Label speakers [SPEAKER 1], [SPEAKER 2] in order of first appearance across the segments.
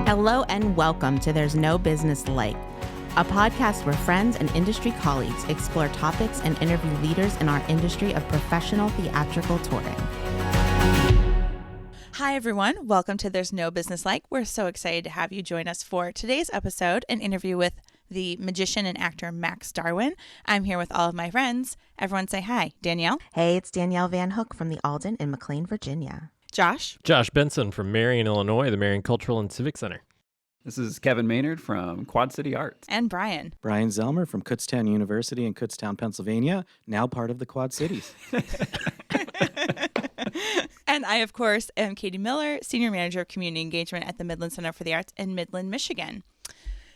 [SPEAKER 1] Hello and welcome to There's No Business Like, a podcast where friends and industry colleagues explore topics and interview leaders in our industry of professional theatrical touring.
[SPEAKER 2] Hi, everyone. Welcome to There's No Business Like. We're so excited to have you join us for today's episode, an interview with the magician and actor Max Darwin. I'm here with all of my friends. Everyone say hi. Danielle.
[SPEAKER 1] Hey, it's Danielle Van Hook from the Alden in McLean, Virginia.
[SPEAKER 2] Josh.
[SPEAKER 3] Josh Benson from Marion, Illinois, the Marion Cultural and Civic Center.
[SPEAKER 4] This is Kevin Maynard from Quad City Arts.
[SPEAKER 2] And Brian.
[SPEAKER 5] Brian Zelmer from Kutztown University in Kutztown, Pennsylvania, now part of the Quad Cities.
[SPEAKER 2] And I, of course, am Katie Miller, Senior Manager of Community Engagement at the Midland Center for the Arts in Midland, Michigan.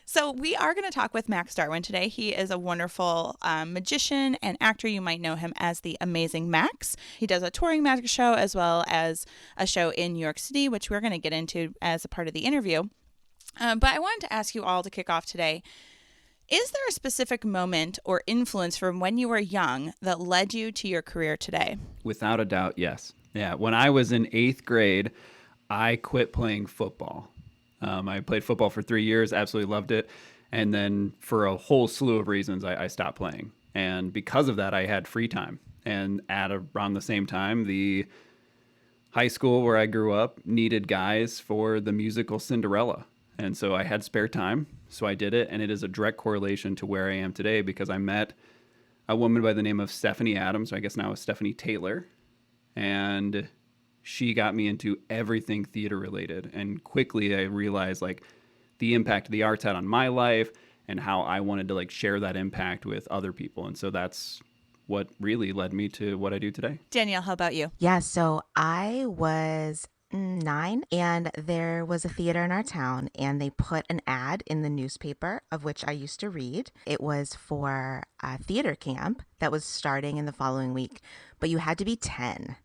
[SPEAKER 2] So we are going to talk with Max Darwin today. He is a wonderful magician and actor. You might know him as the Amazing Max. He does a touring magic show as well as a show in New York City, which we're going to get into as a part of the interview. But I wanted to ask you all to kick off today. Is there a specific moment or influence from when you were young that led you to your career today?
[SPEAKER 4] Without a doubt, yes. Yeah, when I was in 8th grade, I quit playing football. I played football for 3 years, absolutely loved it. And then for a whole slew of reasons, I stopped playing. And because of that, I had free time. And at around the same time, the high school where I grew up needed guys for the musical Cinderella. And so I had spare time, so I did it. And it is a direct correlation to where I am today because I met a woman by the name of Stephanie Adams, or I guess now it's Stephanie Taylor. And she got me into everything theater related. And quickly I realized like the impact the arts had on my life and how I wanted to like share that impact with other people. And so that's what really led me to what I do today.
[SPEAKER 2] Danielle, how about you?
[SPEAKER 1] Yeah, so I was 9 and there was a theater in our town and they put an ad in the newspaper of which I used to read. It was for a theater camp that was starting in the following week, but you had to be 10.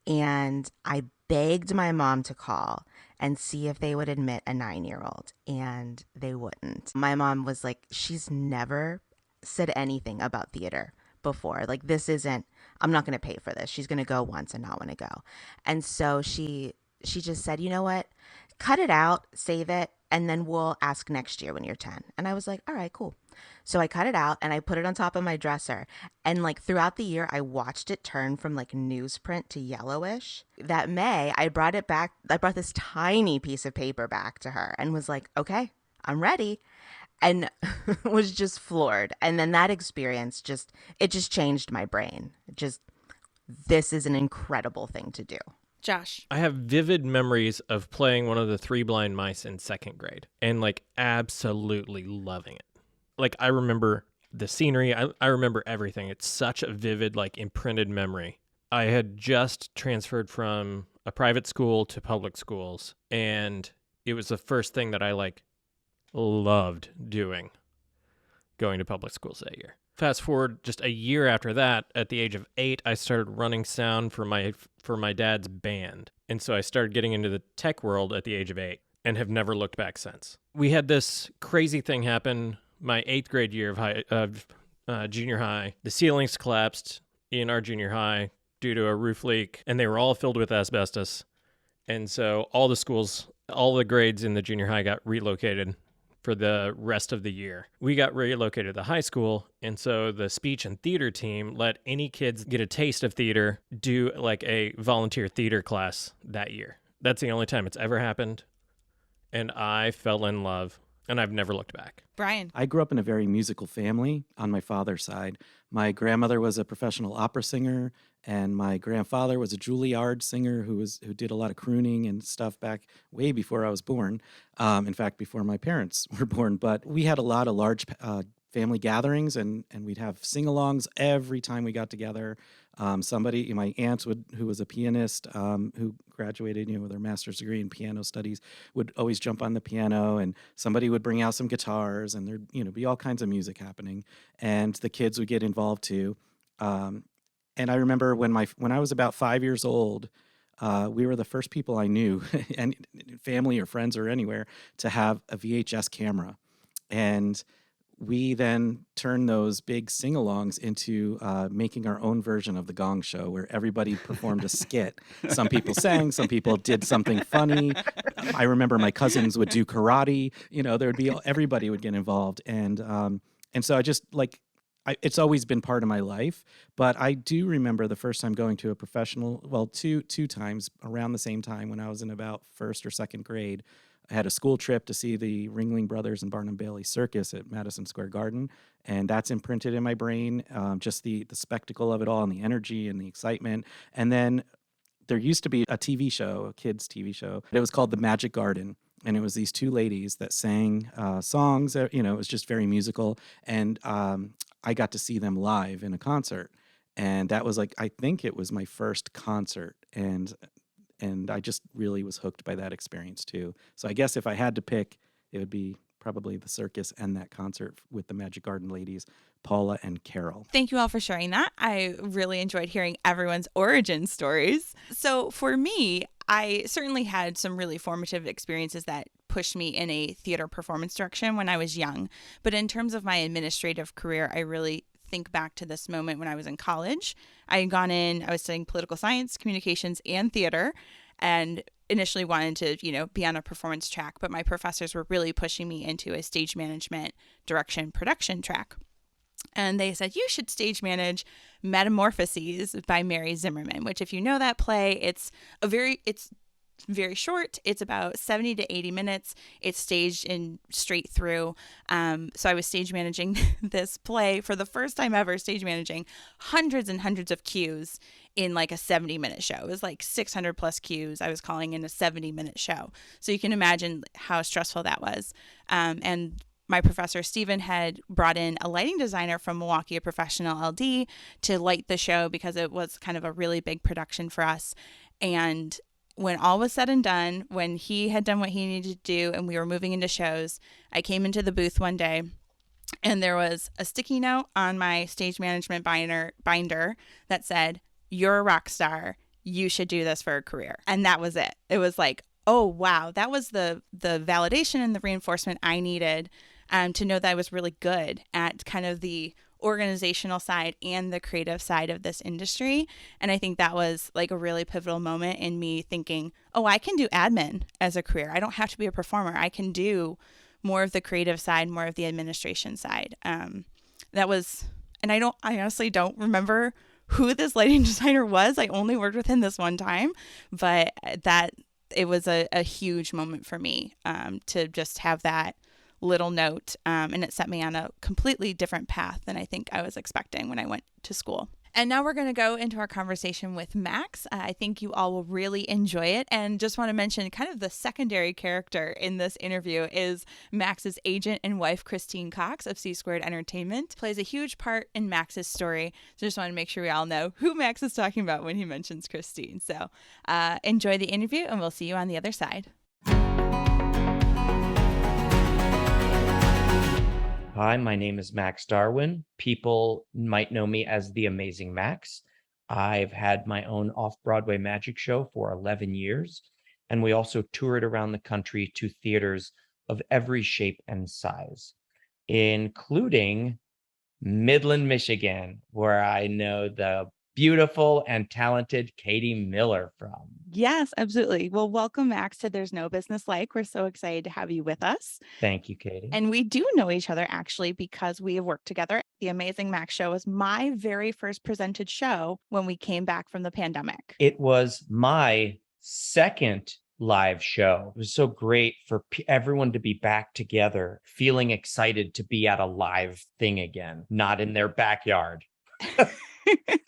[SPEAKER 1] And I begged my mom to call and see if they would admit a 9-year-old, and they wouldn't. My mom was like, she's never said anything about theater before. Like, I'm not going to pay for this. She's going to go once and not want to go. And so she just said, you know what, cut it out, save it, and then we'll ask next year when you're 10. And I was like, all right, cool. So I cut it out and I put it on top of my dresser. And like throughout the year, I watched it turn from like newsprint to yellowish. That May, I brought it back. I brought this tiny piece of paper back to her and was like, okay, I'm ready. And was just floored. And then that experience just changed my brain. This is an incredible thing to do.
[SPEAKER 2] Josh.
[SPEAKER 3] I have vivid memories of playing one of the Three Blind Mice in 2nd grade and like absolutely loving it. Like I remember the scenery. I remember everything. It's such a vivid, like imprinted memory. I had just transferred from a private school to public schools, and it was the first thing that I like loved doing, going to public schools that year. Fast forward just a year after that, at the age of 8, I started running sound for my dad's band. And so I started getting into the tech world at the age of 8 and have never looked back since. We had this crazy thing happen my 8th grade year of junior high. The ceilings collapsed in our junior high due to a roof leak, and they were all filled with asbestos. And so all the grades in the junior high got relocated for the rest of the year. We got relocated to the high school, and so the speech and theater team let any kids get a taste of theater do like a volunteer theater class that year. That's the only time it's ever happened, and I fell in love, and I've never looked back.
[SPEAKER 2] Brian.
[SPEAKER 5] I grew up in a very musical family on my father's side. My grandmother was a professional opera singer, and my grandfather was a Juilliard singer who did a lot of crooning and stuff back way before I was born. In fact, before my parents were born. But we had a lot of large family gatherings, and we'd have sing-alongs every time we got together. My aunt who was a pianist, who graduated, with her master's degree in piano studies, would always jump on the piano, and somebody would bring out some guitars, and there'd, be all kinds of music happening, and the kids would get involved too. And I remember when I was about 5 years old, we were the first people I knew, and family or friends or anywhere, to have a VHS camera, and we then turned those big sing-alongs into making our own version of the Gong Show, where everybody performed a skit. Some people sang, some people did something funny. I remember my cousins would do karate. There would be everybody would get involved, and so I just it's always been part of my life. But I do remember the first time going to a professional. Well, two times around the same time when I was in about first or second grade. I had a school trip to see the Ringling Brothers and Barnum Bailey Circus at Madison Square Garden, and that's imprinted in my brain. Just the spectacle of it all, and the energy and the excitement. And then there used to be a TV show, a kids TV show. It was called The Magic Garden, and it was these two ladies that sang songs. It was just very musical, and I got to see them live in a concert, and that was I think it was my first concert, and I just really was hooked by that experience too. So I guess if I had to pick, it would be probably the circus and that concert with the Magic Garden ladies, Paula and Carol.
[SPEAKER 2] Thank you all for sharing that. I really enjoyed hearing everyone's origin stories. So for me, I certainly had some really formative experiences that pushed me in a theater performance direction when I was young. But in terms of my administrative career, I really think back to this moment when I was in college. I had gone in, I was studying political science, communications, and theater, and initially wanted to, be on a performance track, but my professors were really pushing me into a stage management, direction, production track. And they said, you should stage manage Metamorphoses by Mary Zimmerman, which if you know that play, it's very short. It's about 70 to 80 minutes. It's staged in straight through. So I was stage managing this play for the first time ever, stage managing hundreds and hundreds of cues in a 70-minute show. It was 600 plus cues I was calling in a 70-minute show. So you can imagine how stressful that was. And my professor, Stephen, had brought in a lighting designer from Milwaukee, a professional LD, to light the show because it was kind of a really big production for us. And when all was said and done, when he had done what he needed to do and we were moving into shows, I came into the booth one day and there was a sticky note on my stage management binder that said, "You're a rock star. You should do this for a career." And that was it. It was oh, wow. That was the validation and the reinforcement I needed to know that I was really good at kind of the organizational side and the creative side of this industry. And I think that was a really pivotal moment in me thinking, oh, I can do admin as a career. I don't have to be a performer. I can do more of the creative side, more of the administration side. That was, and I honestly don't remember who this lighting designer was. I only worked with him this one time, but it was a huge moment for me to just have that little note, and it set me on a completely different path than I think I was expecting when I went to school. And now we're going to go into our conversation with Max. I think you all will really enjoy it. And just want to mention kind of the secondary character in this interview is Max's agent and wife, Christine Cox of C Squared Entertainment, plays a huge part in Max's story. So just want to make sure we all know who Max is talking about when he mentions Christine. So enjoy the interview and we'll see you on the other side.
[SPEAKER 6] Hi, my name is Max Darwin. People might know me as the Amazing Max. I've had my own off-Broadway magic show for 11 years, and we also toured around the country to theaters of every shape and size, including Midland, Michigan, where I know the beautiful and talented Katie Miller from.
[SPEAKER 2] Yes, absolutely. Well, welcome, Max, to There's No Business Like. We're so excited to have you with us.
[SPEAKER 6] Thank you, Katie.
[SPEAKER 2] And we do know each other actually because we have worked together. The Amazing Max show was my very first presented show when we came back from the pandemic.
[SPEAKER 6] It was my second live show. It was so great for everyone to be back together, feeling excited to be at a live thing again, not in their backyard.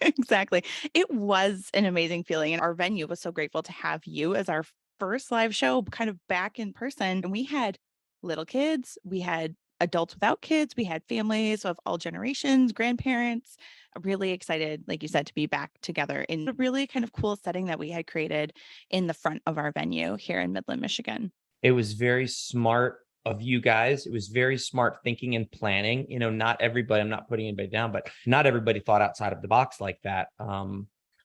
[SPEAKER 2] Exactly. It was an amazing feeling. And our venue was so grateful to have you as our first live show kind of back in person. And we had little kids, we had adults without kids, we had families of all generations, grandparents. Really excited, like you said, to be back together in a really kind of cool setting that we had created in the front of our venue here in Midland, Michigan.
[SPEAKER 6] It was very smart of you guys. It was very smart thinking and planning. Not everybody, I'm not putting anybody down, but not everybody thought outside of the box like that. A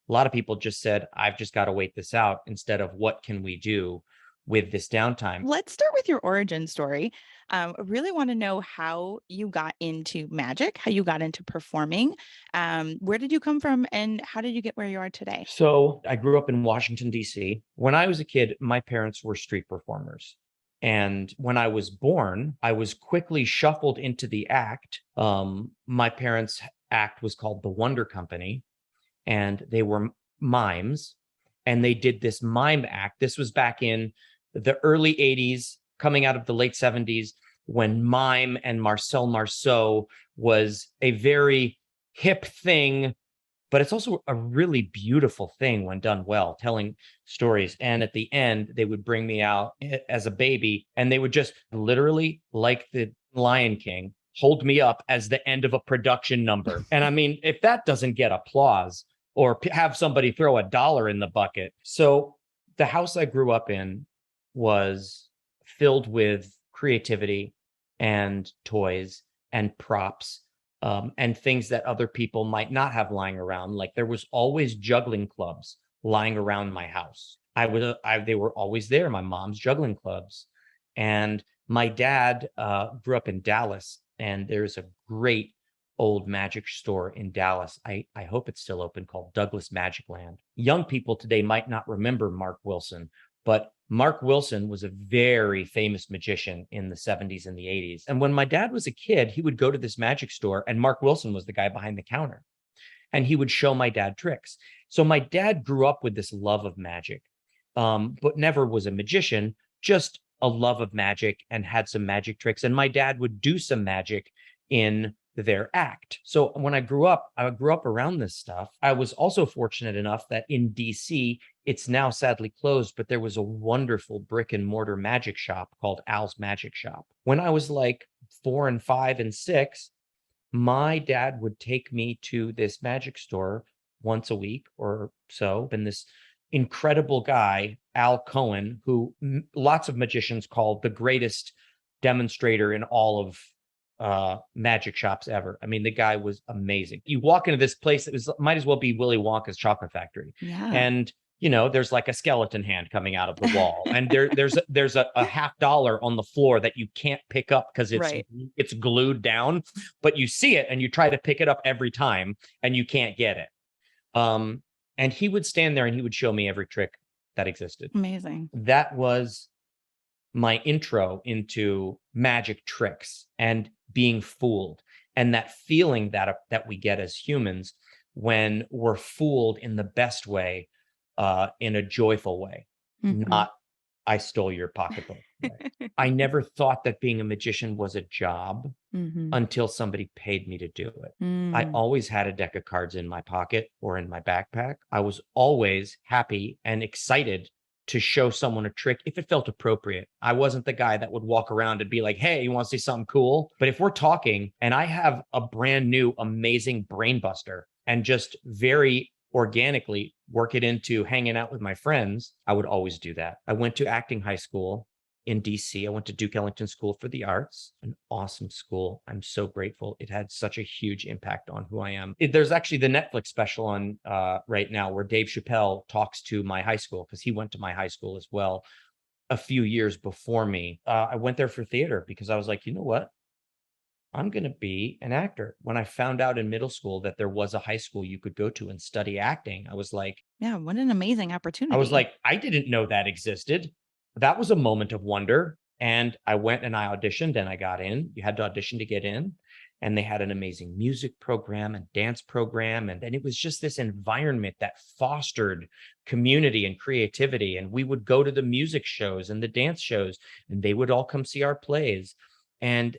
[SPEAKER 6] lot of people just said, I've just got to wait this out instead of what can we do? with this downtime.
[SPEAKER 2] Let's start with your origin story. I really want to know how you got into magic, how you got into performing. Where did you come from, and how did you get where you are today?
[SPEAKER 6] So I grew up in Washington, D.C. When I was a kid, my parents were street performers. And when I was born, I was quickly shuffled into the act. My parents' act was called The Wonder Company, and they were mimes. And they did this mime act. This was back in the early 80s, coming out of the late 70s, when mime and Marcel Marceau was a very hip thing, but it's also a really beautiful thing when done well, telling stories. And at the end, they would bring me out as a baby, and they would just literally, like the Lion King, hold me up as the end of a production number. And I mean, if that doesn't get applause, or have somebody throw $1 in the bucket. So the house I grew up in was filled with creativity and toys and props, and things that other people might not have lying around. Like there was always juggling clubs lying around my house. They were always there, my mom's juggling clubs. And my dad grew up in Dallas, and there's a great old magic store in Dallas. I hope it's still open, called Douglas Magic Land. Young people today might not remember Mark Wilson, but Mark Wilson was a very famous magician in the 70s and the 80s. And when my dad was a kid, he would go to this magic store, and Mark Wilson was the guy behind the counter, and he would show my dad tricks. So my dad grew up with this love of magic, but never was a magician, just a love of magic, and had some magic tricks. And my dad would do some magic in their act. So when I grew up around this stuff. I was also fortunate enough that in DC, it's now sadly closed, but there was a wonderful brick and mortar magic shop called Al's Magic Shop. When I was like 4 and 5 and 6, my dad would take me to this magic store once a week or so. And this incredible guy, Al Cohen, who lots of magicians call the greatest demonstrator in all of magic shops ever. I mean, the guy was amazing. You walk into this place that might as well be Willy Wonka's chocolate factory.
[SPEAKER 2] Yeah.
[SPEAKER 6] And there's like a skeleton hand coming out of the wall, and there's a $50 on the floor that you can't pick up because it's glued down, but you see it and you try to pick it up every time and you can't get it. And he would stand there and he would show me every trick that existed.
[SPEAKER 2] Amazing.
[SPEAKER 6] That was my intro into magic tricks and being fooled, and that feeling that we get as humans when we're fooled in the best way, in a joyful way, not I stole your pocketbook way. I never thought that being a magician was a job until somebody paid me to do it. I always had a deck of cards in my pocket or in my backpack. I was always happy and excited to show someone a trick if it felt appropriate. I wasn't the guy that would walk around and be like, hey, you want to see something cool? But if we're talking and I have a brand new, amazing brain buster and just very organically work it into hanging out with my friends, I would always do that. I went to acting high school in DC. I went to Duke Ellington School for the Arts, an awesome school. I'm so grateful. It had such a huge impact on who I am. There's actually the Netflix special on right now where Dave Chappelle talks to my high school, because he went to my high school as well a few years before me. I went there for theater because I was like, you know what? I'm going to be an actor. When I found out in middle school that there was a high school you could go to and study acting, I was like,
[SPEAKER 2] yeah, what an amazing opportunity.
[SPEAKER 6] I was like, I didn't know that existed. That was a moment of wonder. And I went and I auditioned and I got in. You had to audition to get in. And they had an amazing music program and dance program. And it was just this environment that fostered community and creativity. And we would go to the music shows and the dance shows, and they would all come see our plays. And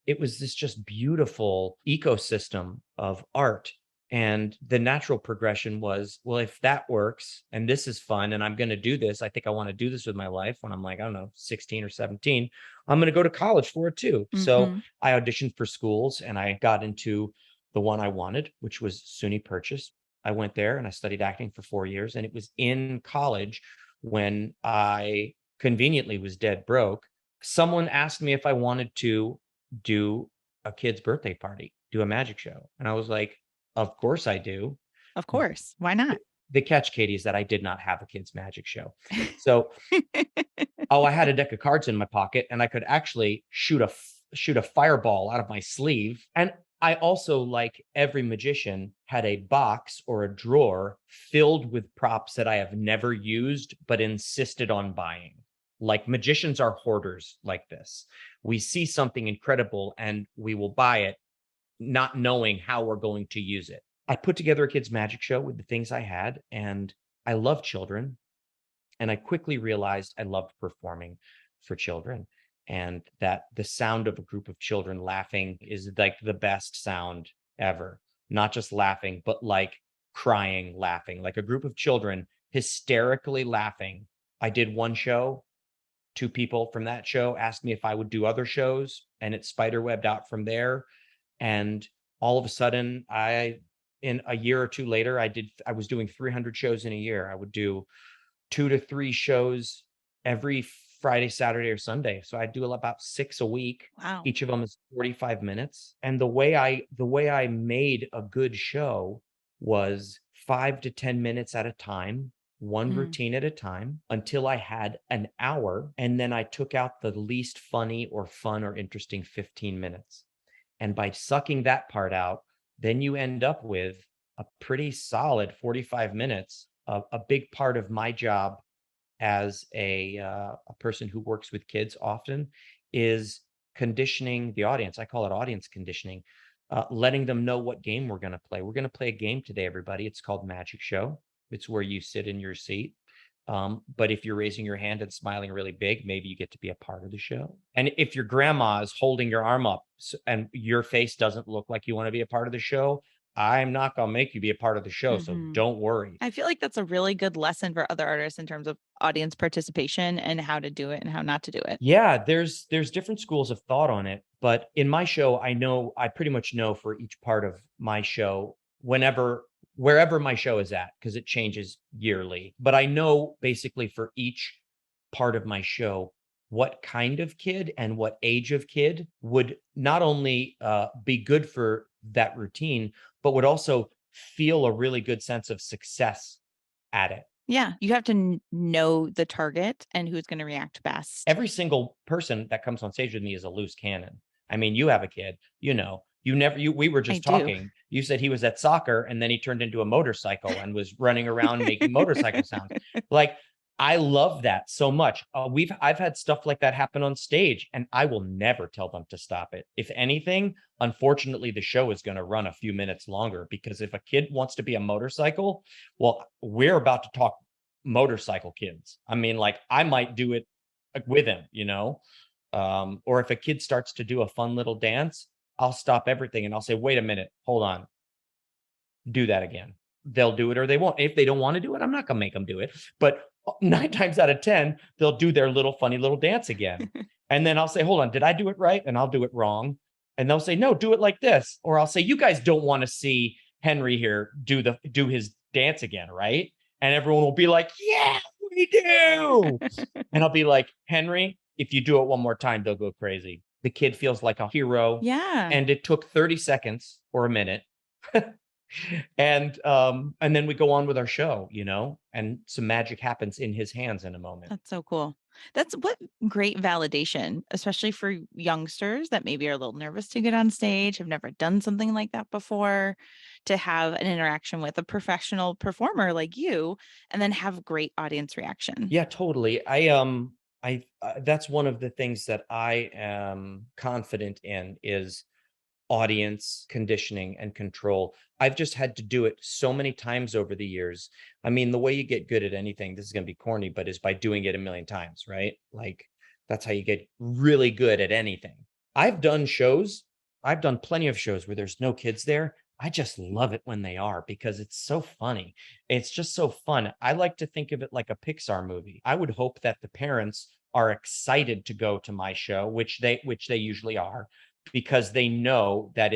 [SPEAKER 6] it was this just beautiful ecosystem of art. And the natural progression was, well, if that works and this is fun and I'm going to do this, I think I want to do this with my life when I'm like, I don't know, 16 or 17, I'm going to go to college for it too. So I auditioned for schools and I got into the one I wanted, which was SUNY Purchase. I went there and I studied acting for 4 years. And it was in college when I conveniently was dead broke. Someone asked me if I wanted to do a kid's birthday party, do a magic show. And I was like, of course I do.
[SPEAKER 2] Of course. Why not?
[SPEAKER 6] The catch, Katie, is that I did not have a kids' magic show. So, I had a deck of cards in my pocket, and I could actually shoot a fireball out of my sleeve. And I also, like every magician, had a box or a drawer filled with props that I have never used but insisted on buying. Like, magicians are hoarders like this. We see something incredible and we will buy it, not knowing how we're going to use it. I put together a kids' magic show with the things I had, and I love children. And I quickly realized I loved performing for children, and that the sound of a group of children laughing is like the best sound ever. Not just laughing, but like crying, laughing, like a group of children hysterically laughing. I did one show. Two people from that show asked me if I would do other shows, and it spiderwebbed out from there. And all of a sudden, in a year or two later, I was doing 300 shows in a year. I would do 2 to 3 shows every Friday, Saturday, or Sunday. So I do about 6 a week.
[SPEAKER 2] Wow.
[SPEAKER 6] Each of them is 45 minutes. And the way I made a good show was 5 to 10 minutes at a time, one routine at a time, until I had an hour. And then I took out the least funny or fun or interesting 15 minutes. And by sucking that part out, then you end up with a pretty solid 45 minutes. A big part of my job as a person who works with kids often is conditioning the audience. I call it audience conditioning, letting them know what game we're going to play. We're going to play a game today, everybody. It's called Magic Show. It's where you sit in your seat. But if you're raising your hand and smiling really big, maybe you get to be a part of the show. And if your grandma is holding your arm up and your face doesn't look like you want to be a part of the show, I'm not going to make you be a part of the show. So don't worry.
[SPEAKER 2] I feel like that's a really good lesson for other artists in terms of audience participation and how to do it and how not to do it.
[SPEAKER 6] Yeah, there's different schools of thought on it, but in my show, I pretty much know for each part of my show, wherever my show is at, because it changes yearly. But I know basically for each part of my show what kind of kid and what age of kid would not only be good for that routine, but would also feel a really good sense of success at it.
[SPEAKER 2] Yeah, you have to know the target and who's going to react best.
[SPEAKER 6] Every single person that comes on stage with me is a loose cannon. I mean, you have a kid, we were just
[SPEAKER 2] I do.
[SPEAKER 6] talking. You said he was at soccer and then he turned into a motorcycle and was running around making motorcycle sounds. Like, I love that so much. I've had stuff like that happen on stage, and I will never tell them to stop it. If anything, unfortunately, the show is going to run a few minutes longer, because if a kid wants to be a motorcycle, well, we're about to talk motorcycle kids. I mean, like, I might do it with him, or if a kid starts to do a fun little dance, I'll stop everything and I'll say, wait a minute, hold on, do that again. They'll do it or they won't. If they don't want to do it, I'm not going to make them do it. But 9 times out of 10, they'll do their little funny little dance again. And then I'll say, hold on, did I do it right? And I'll do it wrong. And they'll say, no, do it like this. Or I'll say, you guys don't want to see Henry here do his dance again, right? And everyone will be like, yeah, we do. And I'll be like, Henry, if you do it one more time, they'll go crazy. The kid feels like a hero.
[SPEAKER 2] Yeah.
[SPEAKER 6] And it took 30 seconds or a minute. And then we go on with our show, and some magic happens in his hands in a moment.
[SPEAKER 2] That's so cool. That's what great validation, especially for youngsters that maybe are a little nervous to get on stage, have never done something like that before, to have an interaction with a professional performer like you, and then have great audience reaction.
[SPEAKER 6] Yeah, totally. That's one of the things that I am confident in is audience conditioning and control. I've just had to do it so many times over the years. I mean, the way you get good at anything, this is going to be corny, but is by doing it a million times, right? Like, that's how you get really good at anything. I've done plenty of shows where there's no kids there. I just love it when they are, because it's so funny. It's just so fun. I like to think of it like a Pixar movie. I would hope that the parents are excited to go to my show, which they usually are, because they know that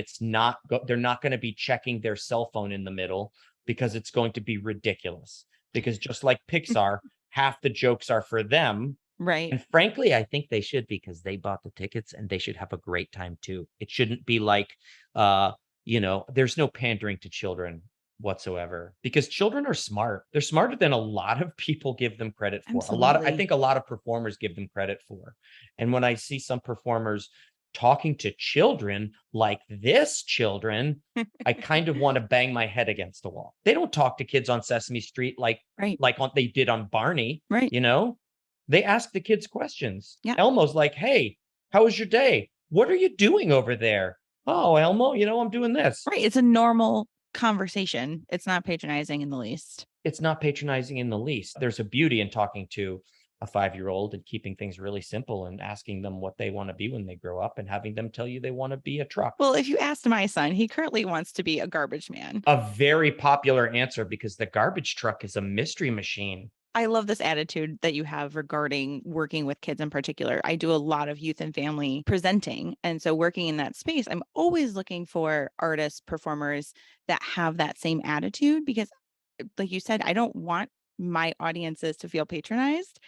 [SPEAKER 6] they're not going to be checking their cell phone in the middle, because it's going to be ridiculous. Because just like Pixar, half the jokes are for them.
[SPEAKER 2] Right.
[SPEAKER 6] And frankly, I think they should, because they bought the tickets and they should have a great time too. It shouldn't be like, there's no pandering to children whatsoever, because children are smart. They're smarter than a lot of people give them credit for. I
[SPEAKER 2] Absolutely.
[SPEAKER 6] think a lot of performers give them credit for. And when I see some performers talking to children like this children, I kind of want to bang my head against the wall. They don't talk to kids on Sesame Street
[SPEAKER 2] Right.
[SPEAKER 6] like they did on Barney,
[SPEAKER 2] Right.
[SPEAKER 6] you know? They ask the kids questions.
[SPEAKER 2] Yeah.
[SPEAKER 6] Elmo's like, "Hey, how was your day? What are you doing over there?" "Oh, Elmo, I'm doing this."
[SPEAKER 2] Right. It's a normal conversation. It's not patronizing in the least.
[SPEAKER 6] It's not patronizing in the least. There's a beauty in talking to a 5-year-old and keeping things really simple and asking them what they want to be when they grow up and having them tell you they want to be a truck.
[SPEAKER 2] Well, if you asked my son, he currently wants to be a garbage man.
[SPEAKER 6] A very popular answer because the garbage truck is a mystery machine.
[SPEAKER 2] I love this attitude that you have regarding working with kids in particular. I do a lot of youth and family presenting. And so working in that space, I'm always looking for artists, performers that have that same attitude because like you said, I don't want my audiences to feel patronized,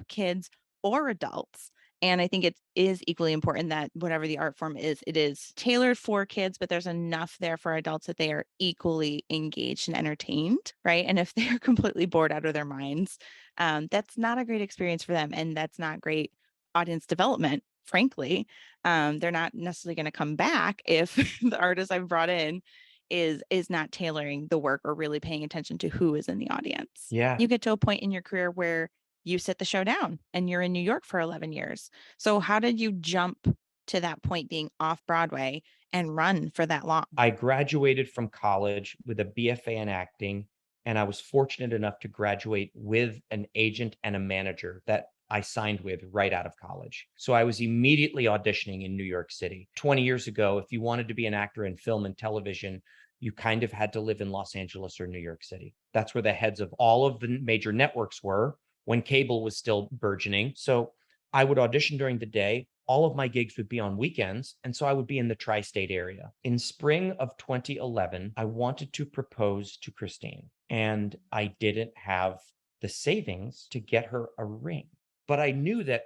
[SPEAKER 2] kids or adults. And I think it is equally important that whatever the art form is, it is tailored for kids, but there's enough there for adults that they are equally engaged and entertained, right? And if they're completely bored out of their minds, that's not a great experience for them. And that's not great audience development, frankly. They're not necessarily going to come back if the artist I've brought in is not tailoring the work or really paying attention to who is in the audience.
[SPEAKER 6] Yeah.
[SPEAKER 2] You get to a point in your career where you sit the show down and you're in New York for 11 years. So how did you jump to that point being off Broadway and run for that long?
[SPEAKER 6] I graduated from college with a BFA in acting, and I was fortunate enough to graduate with an agent and a manager that I signed with right out of college. So I was immediately auditioning in New York City. 20 years ago, if you wanted to be an actor in film and television, you kind of had to live in Los Angeles or New York City. That's where the heads of all of the major networks were when cable was still burgeoning. So I would audition during the day. All of my gigs would be on weekends. And so I would be in the tri-state area. In spring of 2011, I wanted to propose to Christine, and I didn't have the savings to get her a ring. But I knew that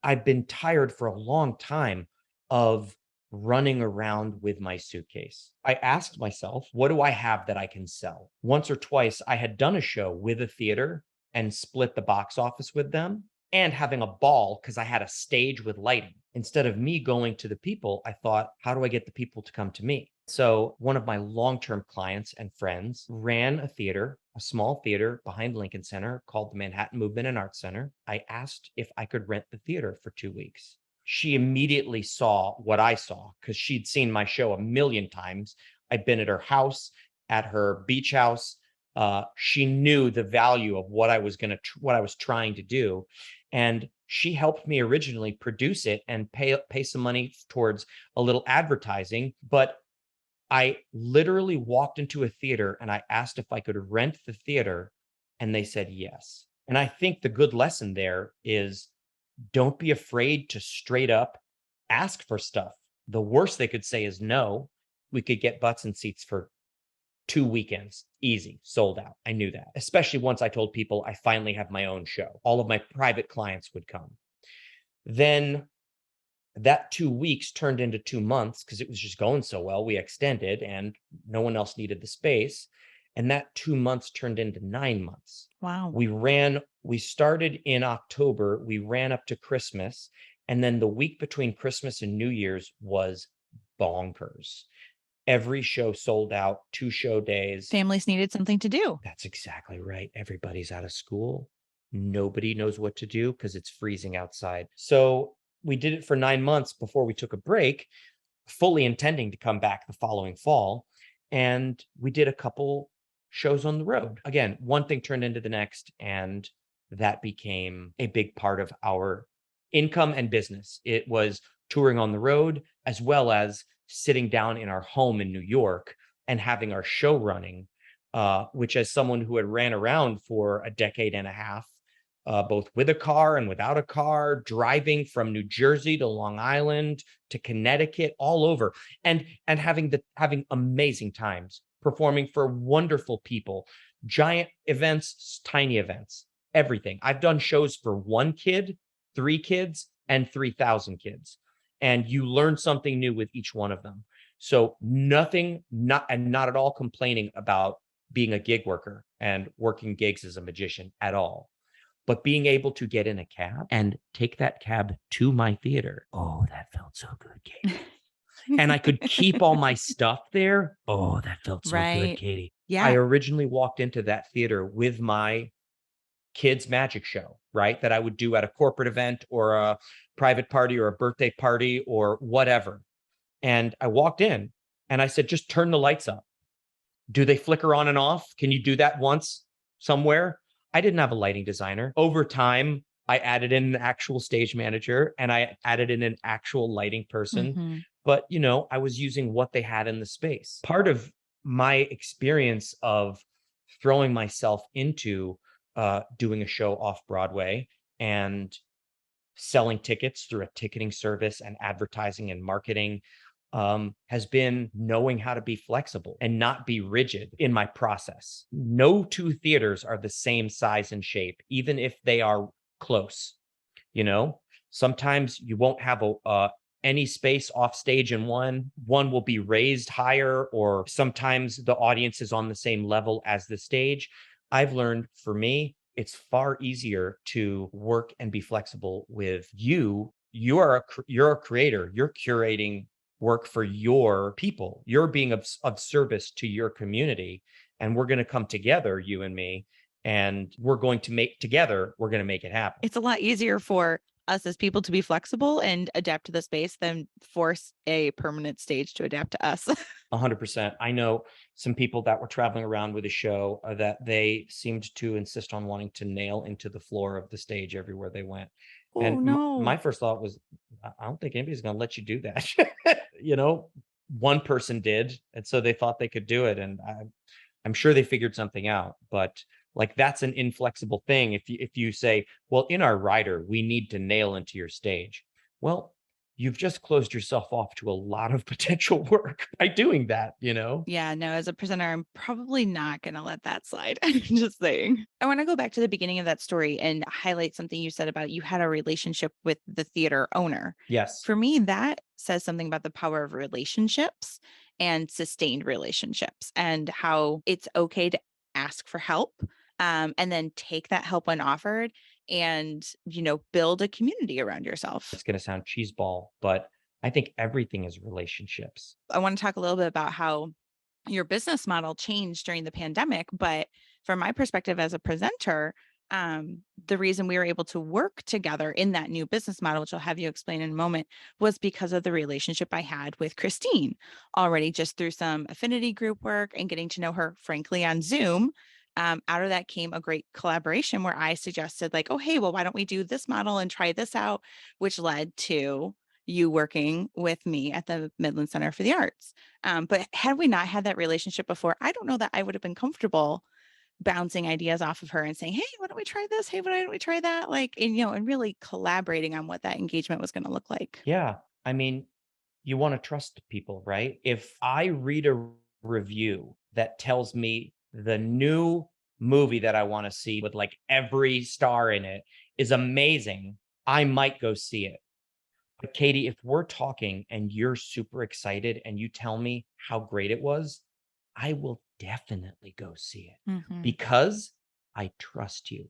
[SPEAKER 6] I've been tired for a long time of running around with my suitcase. I asked myself, what do I have that I can sell? Once or twice, I had done a show with a theater and split the box office with them and having a ball because I had a stage with lighting. Instead of me going to the people, I thought, how do I get the people to come to me? So one of my long-term clients and friends ran a theater, a small theater behind Lincoln Center called the Manhattan Movement and Arts Center. I asked if I could rent the theater for 2 weeks. She immediately saw what I saw because she'd seen my show a million times. I'd been at her house, at her beach house. She knew the value of what I was trying to do, and she helped me originally produce it and pay some money towards a little advertising. But I literally walked into a theater and I asked if I could rent the theater, and they said yes. And I think the good lesson there is don't be afraid to straight up ask for stuff. The worst they could say is no. We could get butts and seats for 2 weekends, easy, sold out. I knew that, especially once I told people I finally have my own show. All of my private clients would come. Then that 2 weeks turned into 2 months because it was just going so well. We extended and no one else needed the space. And that 2 months turned into 9 months.
[SPEAKER 2] Wow.
[SPEAKER 6] We started in October, we ran up to Christmas. And then the week between Christmas and New Year's was bonkers. Every show sold out, 2 show days.
[SPEAKER 2] Families needed something to do.
[SPEAKER 6] That's exactly right. Everybody's out of school. Nobody knows what to do because it's freezing outside. So we did it for 9 months before we took a break, fully intending to come back the following fall. And we did a couple shows on the road. Again, one thing turned into the next, and that became a big part of our income and business. It was touring on the road as well as sitting down in our home in New York and having our show running, which as someone who had ran around for a decade and a half, both with a car and without a car, driving from New Jersey to Long Island to Connecticut, all over, and having amazing times, performing for wonderful people, giant events, tiny events, everything. I've done shows for 1 kid, 3 kids, and 3,000 kids. And you learn something new with each one of them. So not at all complaining about being a gig worker and working gigs as a magician at all. But being able to get in a cab and take that cab to my theater. Oh, that felt so good, Katie. And I could keep all my stuff there. Oh, that felt so good,
[SPEAKER 2] Right.
[SPEAKER 6] Katie. I
[SPEAKER 2] Yeah.
[SPEAKER 6] originally walked into that theater with my kids' magic show, right? That I would do at a corporate event or a private party or a birthday party or whatever. And I walked in and I said, just turn the lights up. Do they flicker on and off? Can you do that once somewhere? I didn't have a lighting designer. Over time, I added in an actual stage manager and I added in an actual lighting person.
[SPEAKER 2] Hmm.
[SPEAKER 6] But, I was using what they had in the space. Part of my experience of throwing myself into doing a show off Broadway and selling tickets through a ticketing service and advertising and marketing has been knowing how to be flexible and not be rigid in my process. No two theaters are the same size and shape, even if they are close. You know, sometimes you won't have any space off stage in one will be raised higher, or sometimes the audience is on the same level as the stage. I've learned, for me, it's far easier to work and be flexible with you. You're a creator. You're curating work for your people. You're being of service to your community, and we're going to come together, you and me, and we're going to make it happen.
[SPEAKER 2] It's a lot easier for us as people to be flexible and adapt to the space than force a permanent stage to adapt to us.
[SPEAKER 6] 100%. I know some people that were traveling around with a show that they seemed to insist on wanting to nail into the floor of the stage everywhere they went. And
[SPEAKER 2] Oh no.
[SPEAKER 6] my first thought was, I don't think anybody's going to let you do that. you know, One person did, and so they thought they could do it, and I'm sure they figured something out. But like, that's an inflexible thing. If you say, well, in our rider, we need to nail into your stage. Well, you've just closed yourself off to a lot of potential work by doing that.
[SPEAKER 2] Yeah, no, as a presenter, I'm probably not going to let that slide. I'm just saying. I want to go back to the beginning of that story and highlight something you said about you had a relationship with the theater owner.
[SPEAKER 6] Yes.
[SPEAKER 2] For me, that says something about the power of relationships and sustained relationships and how it's okay to ask for help, and then take that help when offered and, build a community around yourself.
[SPEAKER 6] It's going to sound cheeseball, but I think everything is relationships.
[SPEAKER 2] I want to talk a little bit about how your business model changed during the pandemic. But from my perspective as a presenter, the reason we were able to work together in that new business model, which I'll have you explain in a moment, was because of the relationship I had with Christine already, just through some affinity group work and getting to know her, frankly, on Zoom. Out of that came a great collaboration where I suggested, like, oh, hey, well, why don't we do this model and try this out, which led to you working with me at the Midland Center for the Arts. But had we not had that relationship before, I don't know that I would have been comfortable bouncing ideas off of her and saying, hey, why don't we try this? Hey, why don't we try that? Like, and really collaborating on what that engagement was going to look like.
[SPEAKER 6] Yeah. I mean, you want to trust people, right? If I read a review that tells me the new movie that I want to see with like every star in it is amazing, I might go see it. But Katie, if we're talking and you're super excited and you tell me how great it was, I will definitely go see it
[SPEAKER 2] Mhm.
[SPEAKER 6] because I trust you.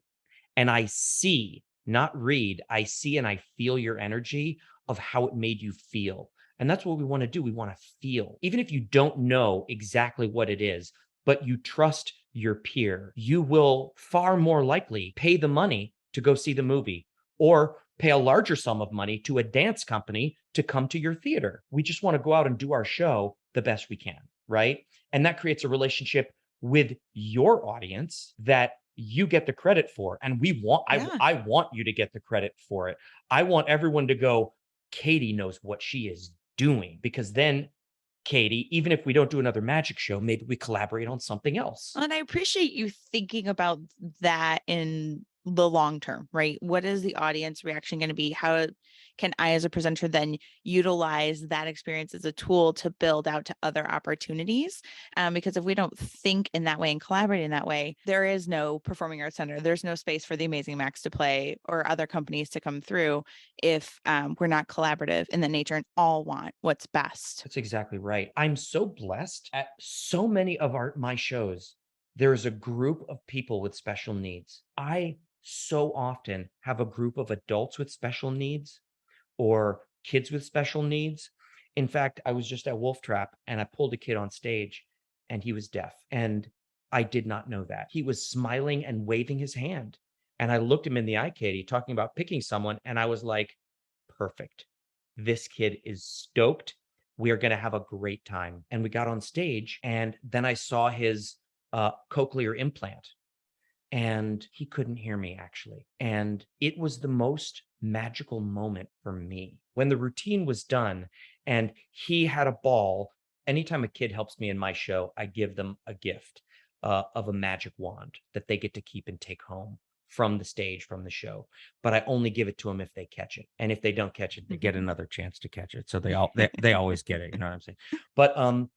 [SPEAKER 6] And I see, not read, I see and I feel your energy of how it made you feel. And that's what we want to do. We want to feel. Even if you don't know exactly what it is, but you trust your peer, you will far more likely pay the money to go see the movie or pay a larger sum of money to a dance company to come to your theater. We just want to go out and do our show the best we can, right? And that creates a relationship with your audience that you get the credit for. And
[SPEAKER 2] Yeah.
[SPEAKER 6] I want you to get the credit for it. I want everyone to go, Katie knows what she is doing, because then, Katie, even if we don't do another magic show, maybe we collaborate on something else.
[SPEAKER 2] And I appreciate you thinking about that in the long term, right? What is the audience reaction going to be? How can I, as a presenter, then utilize that experience as a tool to build out to other opportunities? Because if we don't think in that way and collaborate in that way, there is no performing arts center. There's no space for the Amazing Max to play or other companies to come through if we're not collaborative in that nature and all want what's best.
[SPEAKER 6] That's exactly right. I'm so blessed at so many of my shows. There is a group of people with special needs. I so often have a group of adults with special needs or kids with special needs. In fact, I was just at Wolf Trap and I pulled a kid on stage and he was deaf. And I did not know that. He was smiling and waving his hand. And I looked him in the eye, Katie, talking about picking someone. And I was like, perfect. This kid is stoked. We are going to have a great time. And we got on stage. And then I saw his cochlear implant and he couldn't hear me actually. And it was the most magical moment for me when the routine was done and he had a ball. Anytime a kid helps me in my show, I give them a gift of a magic wand that they get to keep and take home from the stage, from the show. But I only give it to them if they catch it. And if they don't catch it, they get another chance to catch it. So they always get it. You know what I'm saying? But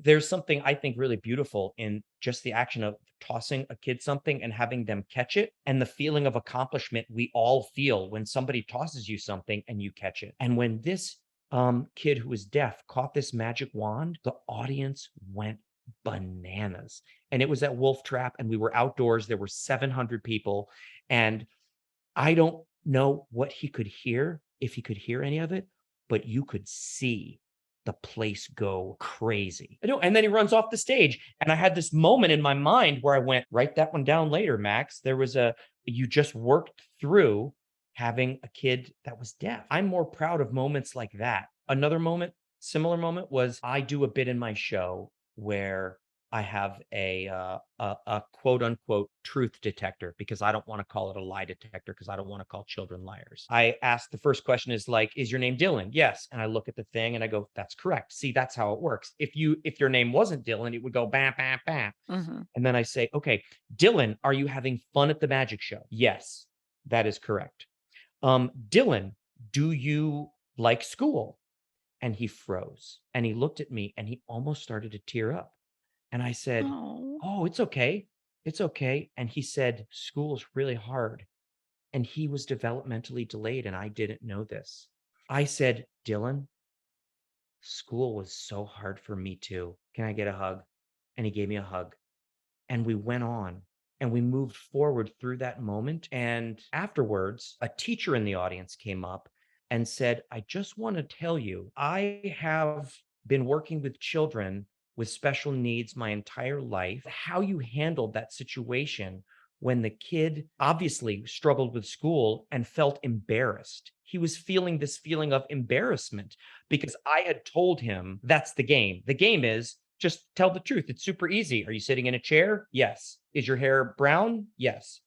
[SPEAKER 6] there's something I think really beautiful in just the action of tossing a kid something and having them catch it and the feeling of accomplishment we all feel when somebody tosses you something and you catch it. And when this kid who was deaf caught this magic wand, the audience went bananas. And it was at Wolf Trap and we were outdoors. There were 700 people. And I don't know what he could hear, if he could hear any of it, but you could see the place go crazy. I know. And then he runs off the stage. And I had this moment in my mind where I went, write that one down later, Max. You just worked through having a kid that was deaf. I'm more proud of moments like that. Another moment, similar moment, was I do a bit in my show where I have a quote unquote truth detector because I don't want to call it a lie detector because I don't want to call children liars. I ask the first question is like, is your name Dylan? Yes. And I look at the thing and I go, that's correct. See, that's how it works. If your name wasn't Dylan, it would go bam, bam, bam.
[SPEAKER 2] Mhm.
[SPEAKER 6] And then I say, okay, Dylan, are you having fun at the magic show? Yes, that is correct. Dylan, do you like school? And he froze and he looked at me and he almost started to tear up. And I said,
[SPEAKER 2] Oh.
[SPEAKER 6] oh, it's okay. It's okay. And he said, school's really hard. And he was developmentally delayed. And I didn't know this. I said, Dylan, school was so hard for me too. Can I get a hug? And he gave me a hug. And we went on and we moved forward through that moment. And afterwards, a teacher in the audience came up and said, I just want to tell you, I have been working with children with special needs my entire life. How you handled that situation when the kid obviously struggled with school and felt embarrassed. He was feeling this feeling of embarrassment because I had told him that's the game. The game is just tell the truth. It's super easy. Are you sitting in a chair? Yes. Is your hair brown? Yes.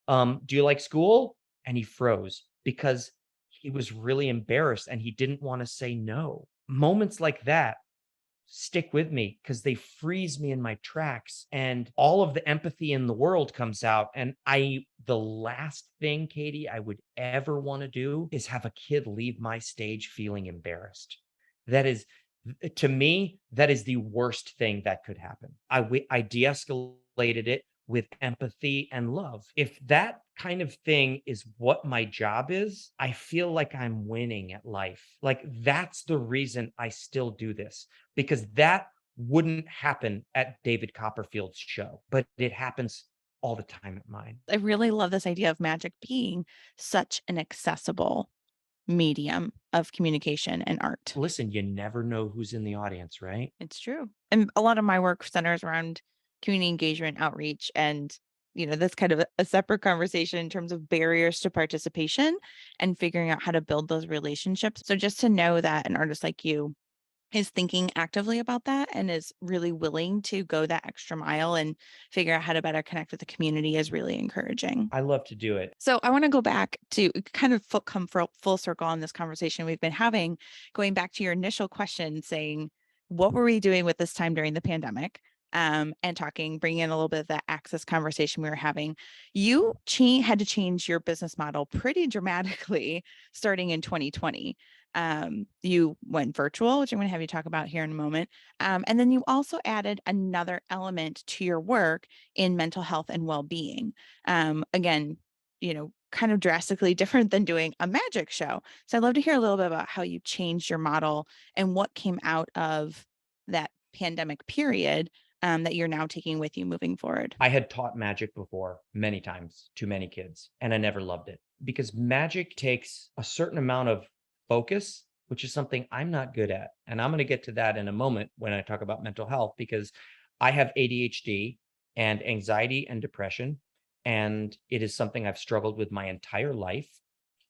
[SPEAKER 6] Do you like school? And he froze because he was really embarrassed and he didn't want to say no. Moments like that stick with me because they freeze me in my tracks and all of the empathy in the world comes out. And the last thing, Katie, I would ever want to do is have a kid leave my stage feeling embarrassed. That is, to me, that is the worst thing that could happen. I de-escalated it with empathy and love. If that kind of thing is what my job is, I feel like I'm winning at life. Like that's the reason I still do this because that wouldn't happen at David Copperfield's show, but it happens all the time at mine.
[SPEAKER 2] I really love this idea of magic being such an accessible medium of communication and art.
[SPEAKER 6] Listen, you never know who's in the audience, right?
[SPEAKER 2] It's true. And a lot of my work centers around community engagement, outreach, and that's kind of a separate conversation in terms of barriers to participation and figuring out how to build those relationships. So just to know that an artist like you is thinking actively about that and is really willing to go that extra mile and figure out how to better connect with the community is really encouraging.
[SPEAKER 6] I love to do it.
[SPEAKER 2] So I want to go back to kind of come full circle on this conversation we've been having, going back to your initial question saying, what were we doing with this time during the pandemic? and bringing in a little bit of that access conversation we were having, you had to change your business model pretty dramatically starting in 2020. You went virtual, which I'm going to have you talk about here in a moment. And then you also added another element to your work in mental health and well-being. Again, kind of drastically different than doing a magic show. So I'd love to hear a little bit about how you changed your model and what came out of that pandemic period that you're now taking with you moving forward.
[SPEAKER 6] I had taught magic before many times to many kids, and I never loved it because magic takes a certain amount of focus, which is something I'm not good at. And I'm going to get to that in a moment when I talk about mental health, because I have ADHD and anxiety and depression, and it is something I've struggled with my entire life.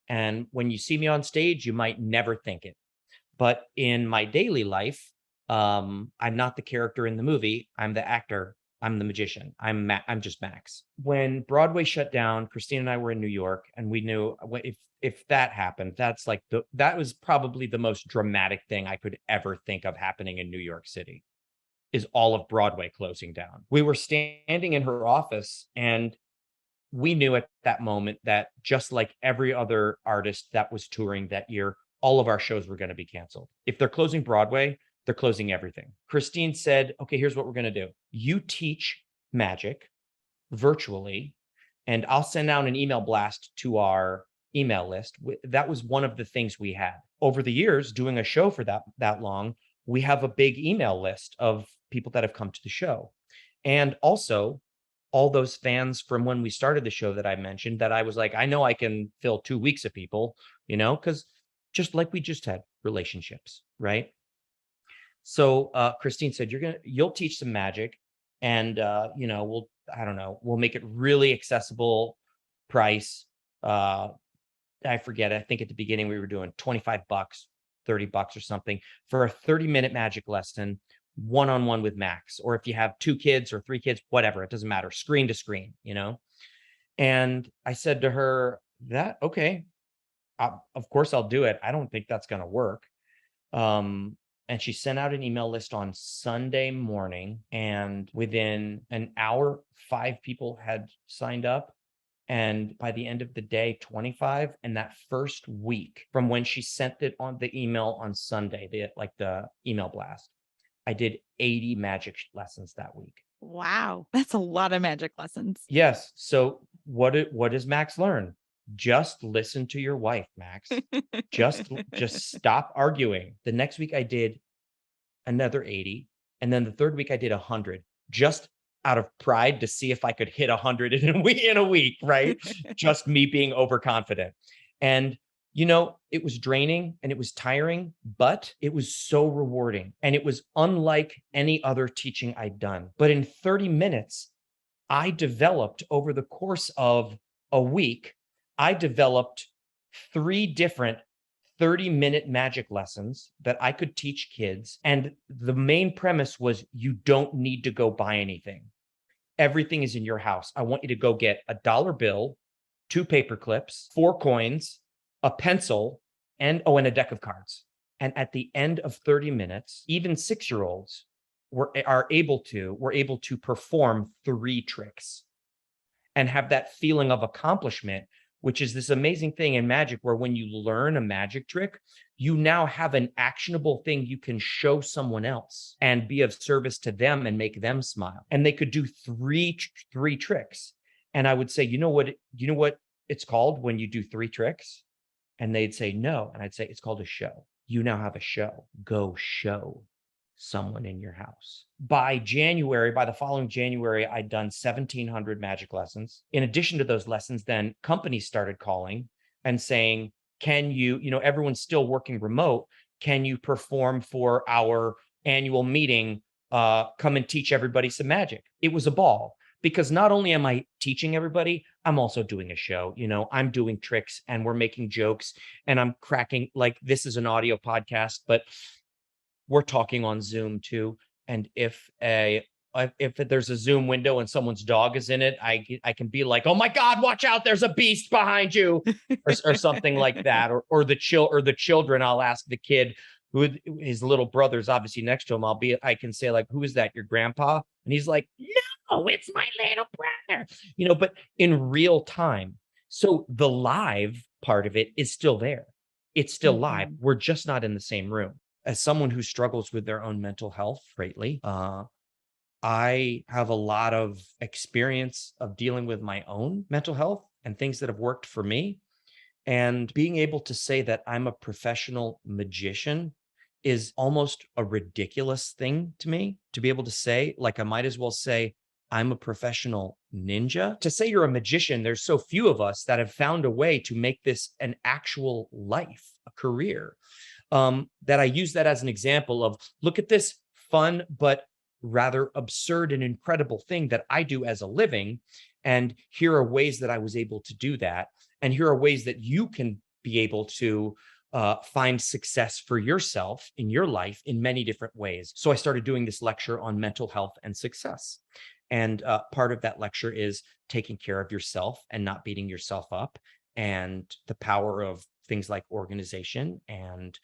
[SPEAKER 6] And when you see me on stage, you might never think it. But in my daily life, I'm not the character in the movie. I'm the actor. I'm the magician. I'm just Max. When Broadway shut down, Christine and I were in New York, and we knew if that happened, that was probably the most dramatic thing I could ever think of happening in New York City, is all of Broadway closing down. We were standing in her office, and we knew at that moment that just like every other artist that was touring that year, all of our shows were going to be canceled. If they're closing Broadway, they're closing everything. Christine said, okay, here's what we're going to do. You teach magic virtually, and I'll send out an email blast to our email list. That was one of the things we had. Over the years, doing a show for that long, we have a big email list of people that have come to the show. And also, all those fans from when we started the show that I mentioned, that I was like, I know I can fill 2 weeks of people, because just like we just had relationships, right? So Christine said, you'll teach some magic, and we'll make it really accessible price. I forget, I think at the beginning we were doing $25, $30 or something for a 30-minute magic lesson, one-on-one with Max. Or if you have 2 kids or 3 kids, whatever, it doesn't matter, screen to screen, And I said to her, okay, of course I'll do it. I don't think that's going to work. And she sent out an email list on Sunday morning, and within an hour, 5 people had signed up. And by the end of the day, 25. And that first week from when she sent it on the email on Sunday, the email blast, I did 80 magic lessons that week.
[SPEAKER 2] Wow. That's a lot of magic lessons.
[SPEAKER 6] Yes. So what does Max learn? Just listen to your wife, Max. just stop arguing. The next week I did another 80. And then the third week I did 100, just out of pride to see if I could hit 100 in a week, right? Just me being overconfident. And it was draining and it was tiring, but it was so rewarding. And it was unlike any other teaching I'd done. But in 30 minutes, I developed, over the course of a week, I developed 3 different 30-minute magic lessons that I could teach kids. And the main premise was, you don't need to go buy anything. Everything is in your house. I want you to go get a $1 bill, 2 paper clips, 4 coins, a pencil, and a deck of cards. And at the end of 30 minutes, even 6-year-olds were able to perform 3 tricks and have that feeling of accomplishment, which is this amazing thing in magic, where when you learn a magic trick, you now have an actionable thing you can show someone else and be of service to them and make them smile. And they could do 3 tricks. And I would say, you know what it's called when you do 3 tricks? And they'd say, no. And I'd say, it's called a show. You now have a show. Go show someone in your house. By the following January, I'd done 1,700 magic lessons. In addition to those lessons, then companies started calling and saying, can you, everyone's still working remote. Can you perform for our annual meeting? Come and teach everybody some magic. It was a ball, because not only am I teaching everybody, I'm also doing a show. I'm doing tricks and we're making jokes, and I'm cracking, like, this is an audio podcast, but we're talking on Zoom too. And if there's a Zoom window and someone's dog is in it, I can be like, oh my God, watch out, there's a beast behind you, or something like that. Or the children, I'll ask the kid, who his little brother's obviously next to him. I can say like, who is that? Your grandpa? And he's like, no, it's my little brother, but in real time. So the live part of it is still there. It's still live. We're just not in the same room. As someone who struggles with their own mental health greatly, I have a lot of experience of dealing with my own mental health and things that have worked for me. And being able to say that I'm a professional magician is almost a ridiculous thing to me to be able to say. Like, I might as well say I'm a professional ninja. To say you're a magician, there's so few of us that have found a way to make this an actual life, a career. That I use that as an example of, look at this fun but rather absurd and incredible thing that I do as a living. And here are ways that I was able to do that. And here are ways that you can be able to find success for yourself in your life in many different ways. So I started doing this lecture on mental health and success. And part of that lecture is taking care of yourself and not beating yourself up, and the power of things like organization. And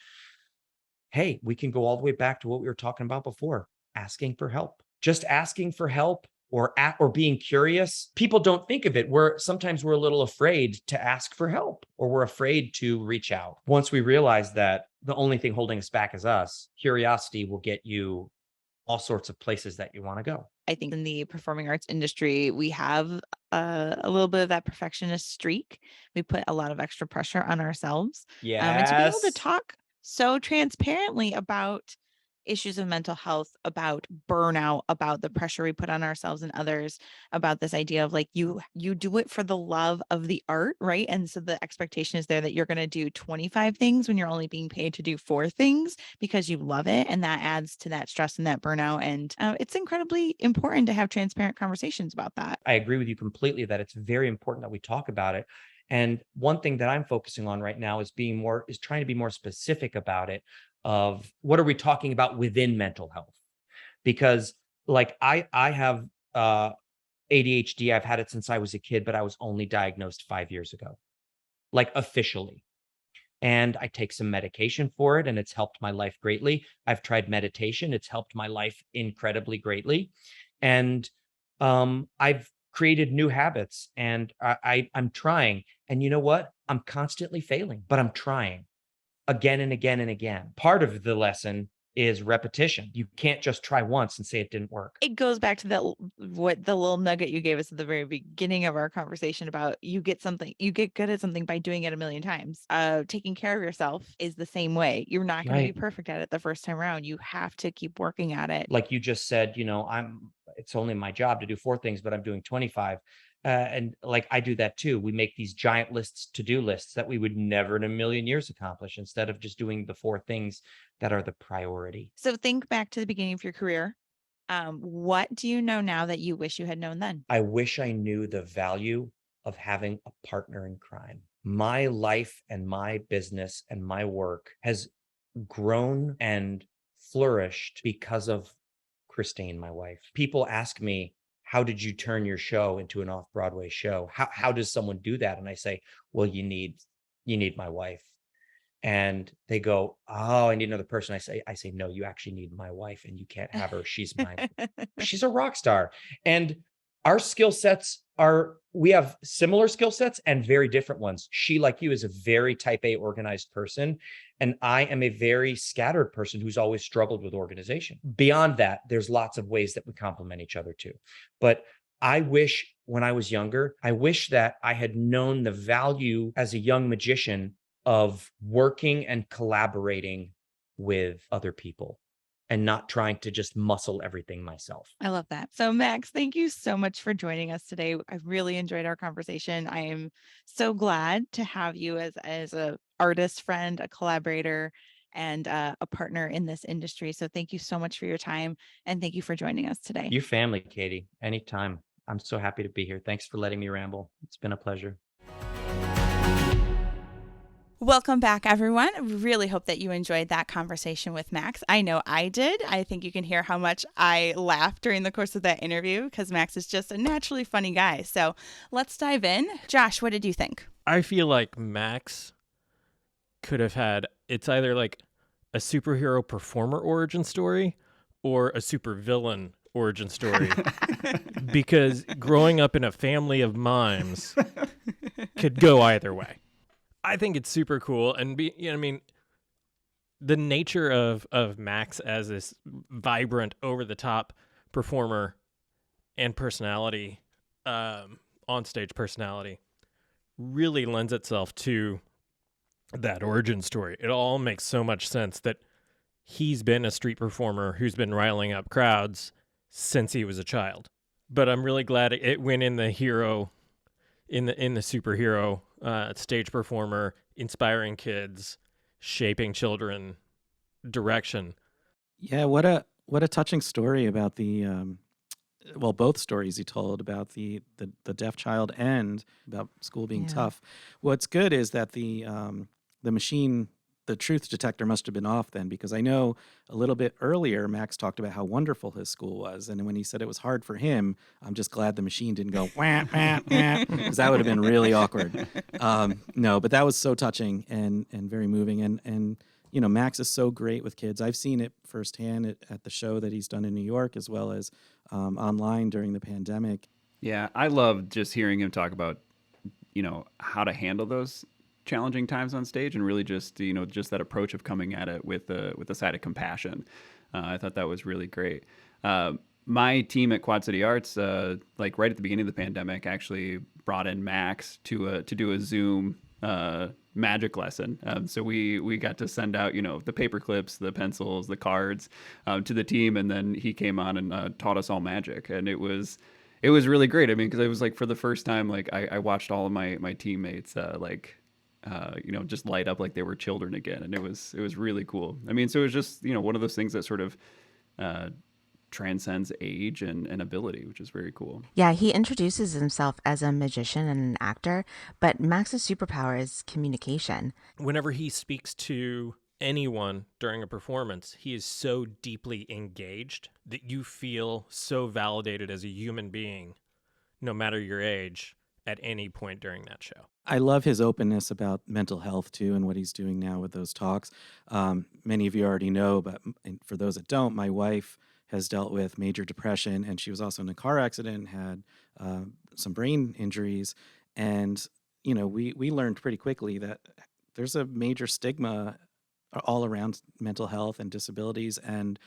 [SPEAKER 6] hey, we can go all the way back to what we were talking about before, asking for help. Just asking for help or being curious. People don't think of it. Sometimes we're a little afraid to ask for help, or we're afraid to reach out. Once we realize that the only thing holding us back is us, curiosity will get you all sorts of places that you want to go.
[SPEAKER 2] I think in the performing arts industry, we have a little bit of that perfectionist streak. We put a lot of extra pressure on ourselves. And to be able to talk so transparently about issues of mental health, about burnout, about the pressure we put on ourselves and others, about this idea of like, you do it for the love of the art, right? And so the expectation is there that you're going to do 25 things when you're only being paid to do 4 things because you love it. And that adds to that stress and that burnout. And it's incredibly important to have transparent conversations about that.
[SPEAKER 6] I agree with you completely that it's very important that we talk about it. And one thing that I'm focusing on right now is trying to be more specific about it, of what are we talking about within mental health? Because like I have ADHD. I've had it since I was a kid, but I was only diagnosed 5 years ago, like officially. And I take some medication for it, and it's helped my life greatly. I've tried meditation. It's helped my life incredibly greatly. And I've created new habits, and I'm trying. And you know what? I'm constantly failing, but I'm trying again and again and again. Part of the lesson is repetition. You can't just try once and say it didn't work.
[SPEAKER 2] It goes back to that, what the little nugget you gave us at the very beginning of our conversation about you get good at something by doing it a million times. Taking care of yourself is the same way. You're not going to be perfect at it the first time around. You have to keep working at it.
[SPEAKER 6] Like you just said, it's only my job to do 4 things, but I'm doing 25. And like I do that too. We make these giant to-do lists that we would never in a million years accomplish, instead of just doing the 4 things that are the priority.
[SPEAKER 2] So think back to the beginning of your career. What do you know now that you wish you had known then?
[SPEAKER 6] I wish I knew the value of having a partner in crime. My life and my business and my work has grown and flourished because of Christine, my wife. People ask me, how did you turn your show into an off-Broadway show? How does someone do that? And I say, well, you need my wife. And they go, oh, I need another person. I say, no, you actually need my wife, and you can't have her. She's she's a rock star. And our skill sets we have similar skill sets and very different ones. She, like you, is a very type A organized person. And I am a very scattered person who's always struggled with organization. Beyond that, there's lots of ways that we complement each other too. But I wish when I was younger, I wish that I had known the value as a young magician of working and collaborating with other people and not trying to just muscle everything myself.
[SPEAKER 2] I love that. So Max, thank you so much for joining us today. I really enjoyed our conversation. I am so glad to have you as a artist friend, a collaborator, and a partner in this industry. So thank you so much for your time, and thank you for joining us today.
[SPEAKER 6] Your family, Katie, anytime. I'm so happy to be here. Thanks for letting me ramble. It's been a pleasure.
[SPEAKER 2] Welcome back, everyone. Really hope that you enjoyed that conversation with Max. I know I did. I think you can hear how much I laughed during the course of that interview, because Max is just a naturally funny guy. So let's dive in. Josh, what did you think?
[SPEAKER 3] I feel like Max could have had, it's either like a superhero performer origin story or a supervillain origin story, because growing up in a family of mimes could go either way. I think it's super cool, and I mean, the nature of Max as this vibrant, over the top performer and personality, on stage personality, really lends itself to that origin story. It all makes so much sense that he's been a street performer who's been riling up crowds since he was a child. But I'm really glad it went in the hero, in the superhero, stage performer, inspiring kids, shaping children direction.
[SPEAKER 5] Yeah, what a touching story about the well, both stories he told about the deaf child and about school being
[SPEAKER 1] Yeah.
[SPEAKER 5] tough. What's good is that the machine, the truth detector must have been off then, because I know a little bit earlier Max talked about how wonderful his school was, and when he said it was hard for him, I'm just glad the machine didn't go wah wah wah, because that would have been really awkward. No, but that was so touching and very moving, and you know, Max is so great with kids. I've seen it firsthand at the show that he's done in New York, as well as online during the pandemic.
[SPEAKER 4] Yeah, I love just hearing him talk about, how to handle those challenging times on stage, and really just, just that approach of coming at it with a side of compassion. I thought that was really great. My team at Quad City Arts, like right at the beginning of the pandemic, actually brought in Max to do a Zoom magic lesson. So we got to send out, the paper clips, the pencils, the cards to the team, and then he came on and taught us all magic, and it was really great. I mean, because it was like for the first time, like I watched all of my teammates just light up like they were children again, and it was really cool. I mean, so it was just one of those things that sort of transcends age and ability, which is very cool.
[SPEAKER 1] Yeah, he introduces himself as a magician and an actor, but Max's superpower is communication.
[SPEAKER 3] Whenever he speaks to anyone during a performance, he is so deeply engaged that you feel so validated as a human being, no matter your age, at any point during that show.
[SPEAKER 5] I love his openness about mental health too, and what he's doing now with those talks. Many of you already know, but for those that don't, my wife has dealt with major depression, and she was also in a car accident and had some brain injuries. And we learned pretty quickly that there's a major stigma all around mental health and disabilities, and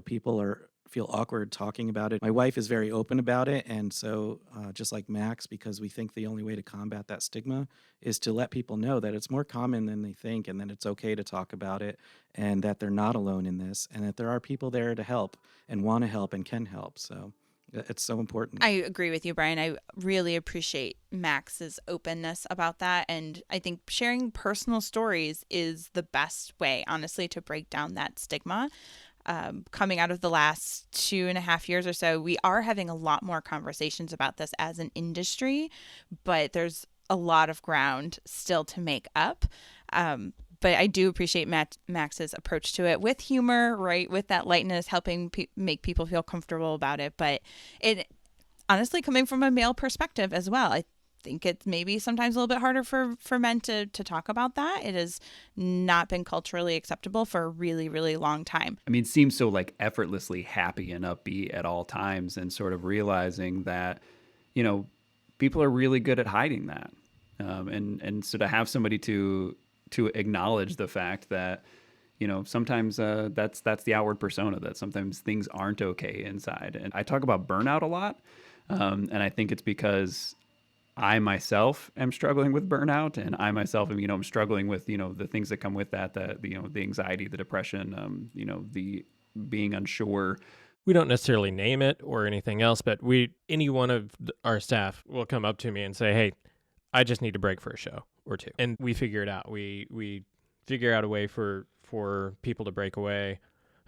[SPEAKER 5] people feel awkward talking about it. My wife is very open about it, and so just like Max, because we think the only way to combat that stigma is to let people know that it's more common than they think, and that it's okay to talk about it, and that they're not alone in this, and that there are people there to help and want to help and can help. So it's so important.
[SPEAKER 2] I agree with you, Brian. I really appreciate Max's openness about that. And I think sharing personal stories is the best way, honestly, to break down that stigma. Coming out of the last 2.5 years or so, we are having a lot more conversations about this as an industry, but there's a lot of ground still to make up. But I do appreciate Max's approach to it with humor, right? With that lightness, helping make people feel comfortable about it. But it honestly, coming from a male perspective as well, I think it's maybe sometimes a little bit harder for men to talk about that. It has not been culturally acceptable for a really, really long time.
[SPEAKER 4] I mean, it seems so like effortlessly happy and upbeat at all times, and sort of realizing that, people are really good at hiding that. And so to have somebody to acknowledge the fact that, sometimes that's the outward persona, that sometimes things aren't okay inside. And I talk about burnout a lot. And I think it's because I myself am struggling with burnout, and I myself am, I'm struggling with, the things that come with that, the anxiety, the depression, the being unsure.
[SPEAKER 3] We don't necessarily name it or anything else, but any one of our staff will come up to me and say, "Hey, I just need a break for a show or two." And we figure it out. We figure out a way for people to break away,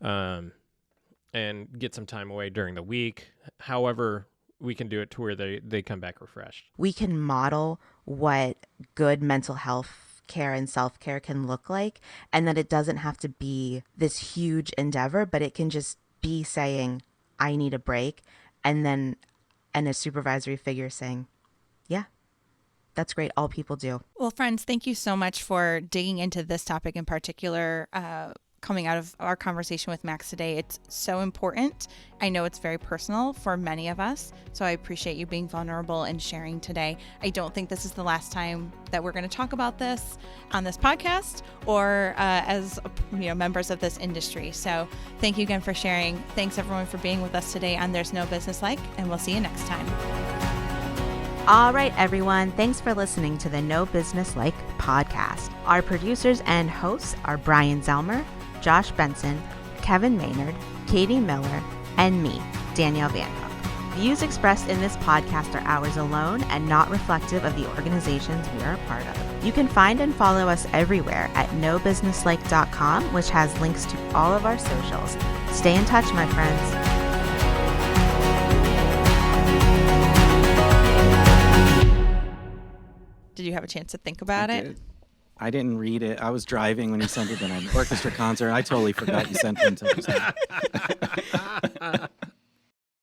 [SPEAKER 3] and get some time away during the week. However, we can do it to where they come back refreshed.
[SPEAKER 1] We can model what good mental health care and self-care can look like, and that it doesn't have to be this huge endeavor, but it can just be saying, I need a break, and a supervisory figure saying, yeah, That's great. All people do.
[SPEAKER 2] Well, friends, thank you so much for digging into this topic in particular. Coming out of our conversation with Max today, it's so important. I know it's very personal for many of us, so I appreciate you being vulnerable and sharing today. I don't think this is the last time that we're going to talk about this on this podcast or as members of this industry. So thank you again for sharing. Thanks everyone for being with us today on There's No Business Like, and we'll see you next time.
[SPEAKER 1] All right, everyone. Thanks for listening to the No Business Like podcast. Our producers and hosts are Brian Zelmer, Josh Benson, Kevin Maynard, Katie Miller, and me, Danielle Van Hook. Views expressed in this podcast are ours alone and not reflective of the organizations we are a part of. You can find and follow us everywhere at nobusinesslike.com, which has links to all of our socials. Stay in touch, my friends.
[SPEAKER 2] Did you have a chance to think about it?
[SPEAKER 5] I didn't read it. I was driving when you sent it in an orchestra concert. I totally forgot you sent it until just now.